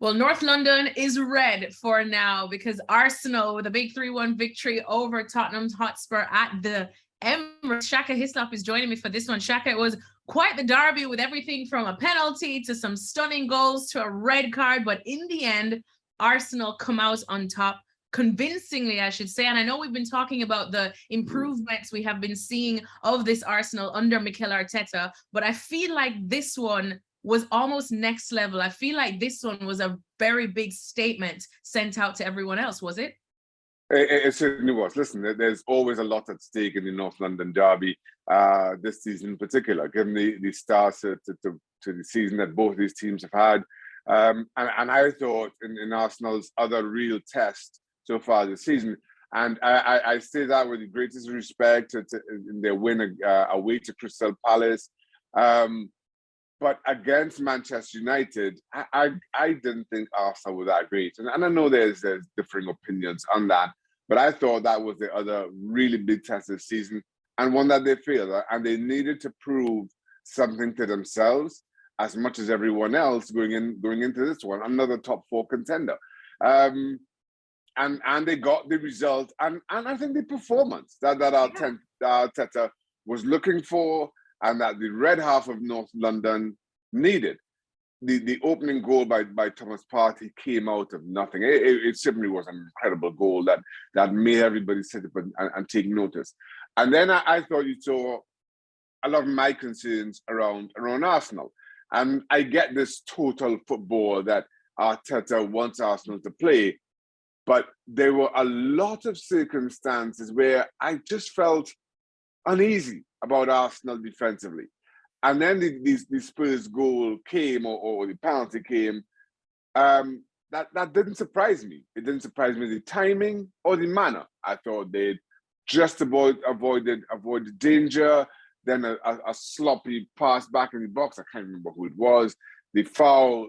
Well, North London is red for now because Arsenal, with a big 3-1 victory over Tottenham Hotspur at the Emirates. Shaka Hislop is joining me for this one. Shaka, it was quite the derby with everything from a penalty to some stunning goals to a red card. But in the end, Arsenal come out on top convincingly, I should say. And I know we've been talking about the improvements we have been seeing of this Arsenal under Mikel Arteta, but I feel like this one was almost next level. I feel like this one was a very big statement sent out to everyone else, was it? It certainly was. Listen, there's always a lot at stake in the North London derby this season in particular, given the start to the season that both these teams have had. And I thought in Arsenal's other real test so far this season, and I say that with the greatest respect in their win away to Crystal Palace. But against Manchester United, I didn't think Arsenal were that great. And I know there's differing opinions on that, but I thought that was the other really big test this season, and one that they failed. And they needed to prove something to themselves as much as everyone else going into this one, another top 4 contender. And they got the result, and I think the performance that Arteta was looking for, and that the red half of North London needed. The opening goal by Thomas Partey came out of nothing. It simply was an incredible goal that made everybody sit up and take notice. And then I thought you saw a lot of my concerns around Arsenal. And I get this total football that Arteta wants Arsenal to play, but there were a lot of circumstances where I just felt uneasy about Arsenal defensively. And then the Spurs goal came, or the penalty came. That didn't surprise me. It didn't surprise me the timing or the manner. I thought they'd just avoided danger. Then a sloppy pass back in the box. I can't remember who it was. The foul,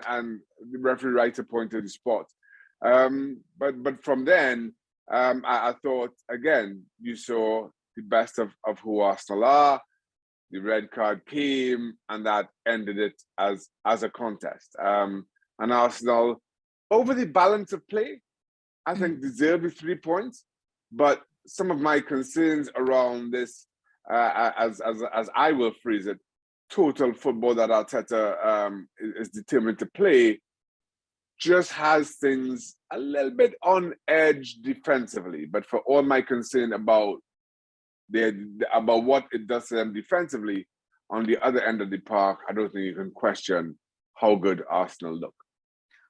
and the referee right to point to the spot. But from then, I thought, again, you saw the best of who Arsenal are. The red card came, and that ended it as a contest. And Arsenal, over the balance of play, I think deserved the 3 points. But some of my concerns around this, as I will phrase it, total football that Arteta is determined to play, just has things a little bit on edge defensively. But for all my concern about what it does to them defensively, on the other end of the park, I don't think you can question how good Arsenal look.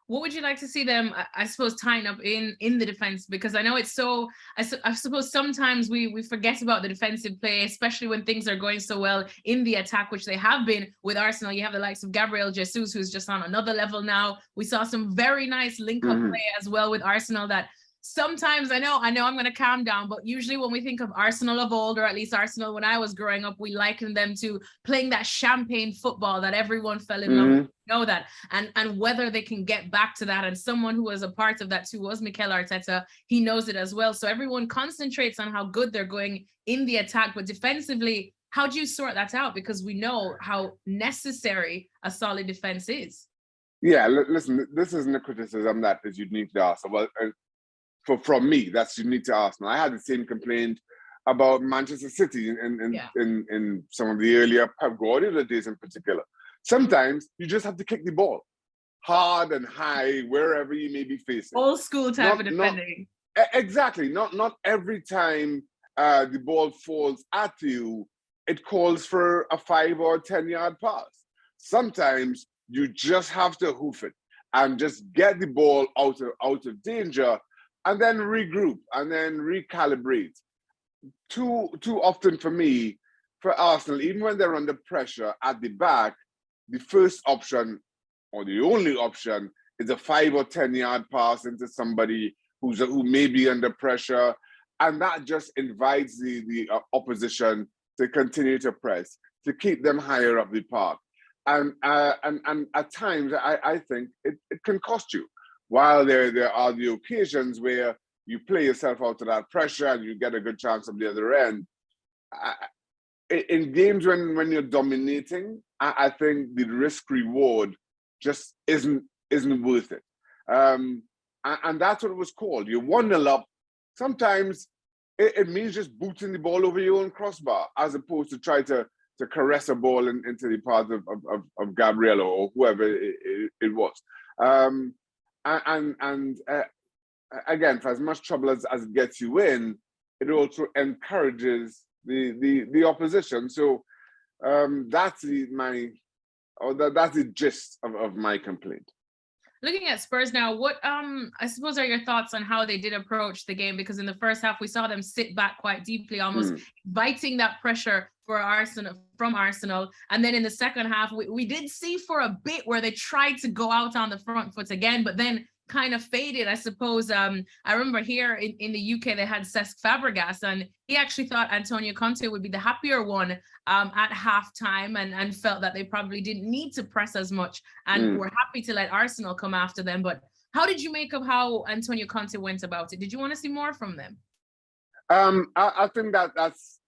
What would you like to see them, I suppose, tying up in the defense? Because I know it's so, I suppose sometimes we forget about the defensive play, especially when things are going so well in the attack, which they have been with Arsenal. You have the likes of Gabriel Jesus, who's just on another level now. We saw some very nice link-up play as well with Arsenal that sometimes I know I'm going to calm down, but usually when we think of Arsenal of old, or at least Arsenal when I was growing up, we liken them to playing that champagne football that everyone fell in love with. You know that, and whether they can get back to that. And someone who was a part of that too was Mikel Arteta. He knows it as well. So everyone concentrates on how good they're going in the attack, but defensively, how do you sort that out? Because we know how necessary a solid defense is. Yeah, listen, this isn't a criticism that is unique to Arsenal. Well, from me, that's unique to Arsenal. I had the same complaint about Manchester City in some of the earlier Pep Guardiola days in particular. Sometimes you just have to kick the ball hard and high wherever you may be facing. Old school type of defending. Exactly. Not every time the ball falls at you, it calls for a 5 or 10 yard pass. Sometimes you just have to hoof it and just get the ball out of danger, and then regroup and then recalibrate. Too often for me, for Arsenal, even when they're under pressure at the back, the first option or the only option is a 5 or 10 yard pass into somebody who may be under pressure, and that just invites the opposition to continue to press, to keep them higher up the park. And at times, I think it can cost you. While there are the occasions where you play yourself out of that pressure and you get a good chance on the other end, in games when you're dominating, I think the risk reward just isn't isn't worth it. And that's what it was called. You're 1-0 up. Sometimes it means just booting the ball over your own crossbar, as opposed to try to caress a ball into the path of Gabriel or whoever it was. Again, for as much trouble as it gets you in, it also encourages the opposition. So that's the gist of my complaint. Looking at Spurs now, what I suppose are your thoughts on how they did approach the game? Because in the first half, we saw them sit back quite deeply, almost biting that pressure from Arsenal. And then in the second half, we did see for a bit where they tried to go out on the front foot again, but then kind of faded, I suppose. I remember here in the UK, they had Cesc Fabregas, and he actually thought Antonio Conte would be the happier one at halftime, and felt that they probably didn't need to press as much and were happy to let Arsenal come after them. But how did you make of how Antonio Conte went about it? Did you want to see more from them? I think that's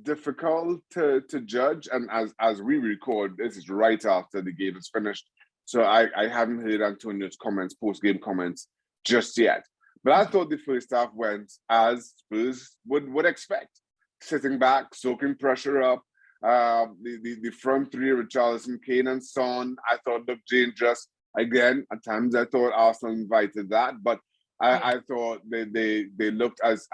difficult to judge, and as we record, this is right after the game is finished. So I haven't heard Antonio's post-game comments just yet. But I thought the first half went as Spurs would expect. Sitting back, soaking pressure up. The front three, Richarlison, Kane and Son, I thought looked dangerous. Again, at times I thought Arsenal invited that, but I thought they looked as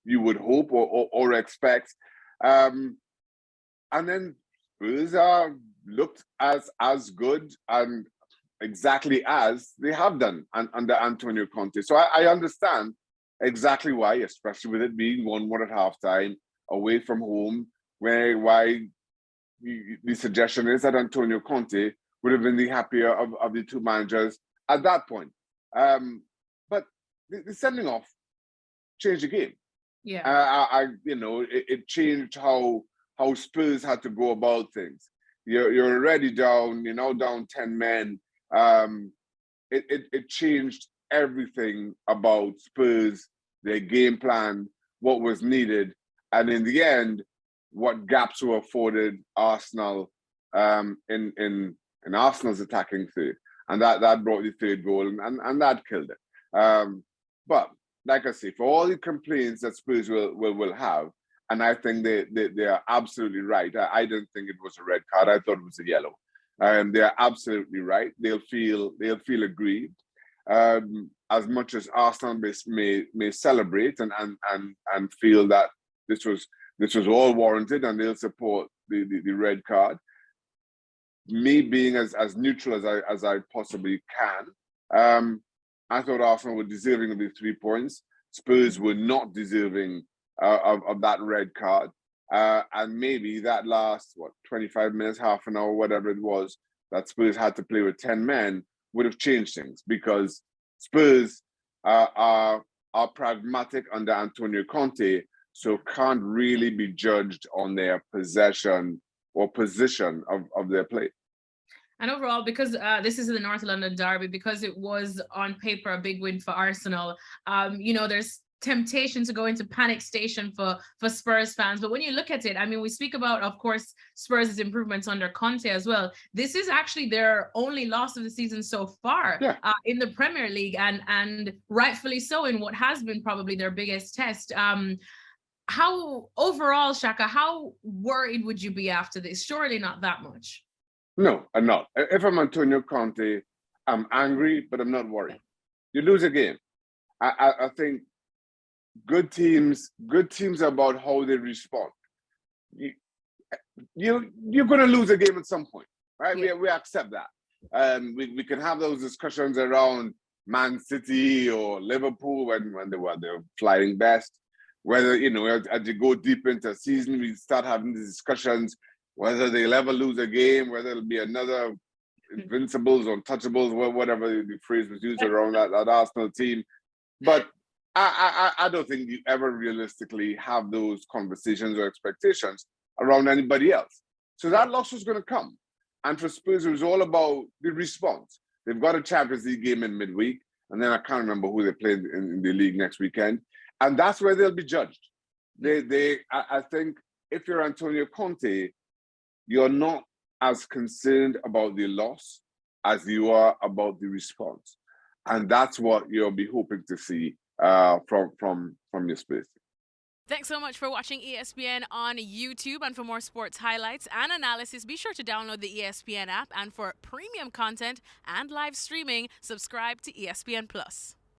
you would hope or expect. And then Spurs looked as good and exactly as they have done under Antonio Conte. So I understand exactly why, especially with it being 1-1 at halftime, away from home, why the suggestion is that Antonio Conte would have been the happier of the two managers at that point. But the sending off changed the game. Yeah. It changed how Spurs had to go about things. You're already down, down 10 men. It changed everything about Spurs, their game plan, what was needed, and in the end, what gaps were afforded Arsenal in Arsenal's attacking third, and that brought the third goal, and that killed it. But like I say, for all the complaints that Spurs will have, and I think they are absolutely right. I didn't think it was a red card. I thought it was a yellow. They are absolutely right. They'll feel aggrieved. As much as Arsenal may celebrate and feel that this was all warranted and they'll support the red card. Me being as neutral as I possibly can, I thought Arsenal were deserving of the 3 points. Spurs were not deserving of that red card. And maybe that last, 25 minutes, half an hour, whatever it was, that Spurs had to play with 10 men would have changed things, because Spurs are pragmatic under Antonio Conte, so can't really be judged on their possession or position of their play. And overall, because this is the North London derby, because it was on paper a big win for Arsenal, there's temptation to go into panic station for Spurs fans. But when you look at it, I mean, we speak about, of course, Spurs' improvements under Conte as well. This is actually their only loss of the season so far in the Premier League, and rightfully so in what has been probably their biggest test. How overall, Shaka, how worried would you be after this? Surely not that much. No, I'm not. If I'm Antonio Conte, I'm angry, but I'm not worried. You lose a game. I think good teams are about how they respond. You're going to lose a game at some point, right? Yeah. We accept that. We can have those discussions around Man City or Liverpool when they were flying best. Whether, as you go deep into the season, we start having these discussions, whether they'll ever lose a game, whether it'll be another invincibles or untouchables, whatever the phrase was used around that Arsenal team. But I don't think you ever realistically have those conversations or expectations around anybody else. So that loss was going to come. And for Spurs, it was all about the response. They've got a Champions League game in midweek, and then I can't remember who they play in the league next weekend. And that's where they'll be judged. I think if you're Antonio Conte, you're not as concerned about the loss. as you are about the response. And that's what you'll be hoping to see from your space. Thanks so much for watching ESPN on YouTube. And for more sports highlights and analysis, be sure to download the ESPN app. And for premium content and live streaming, subscribe to ESPN Plus.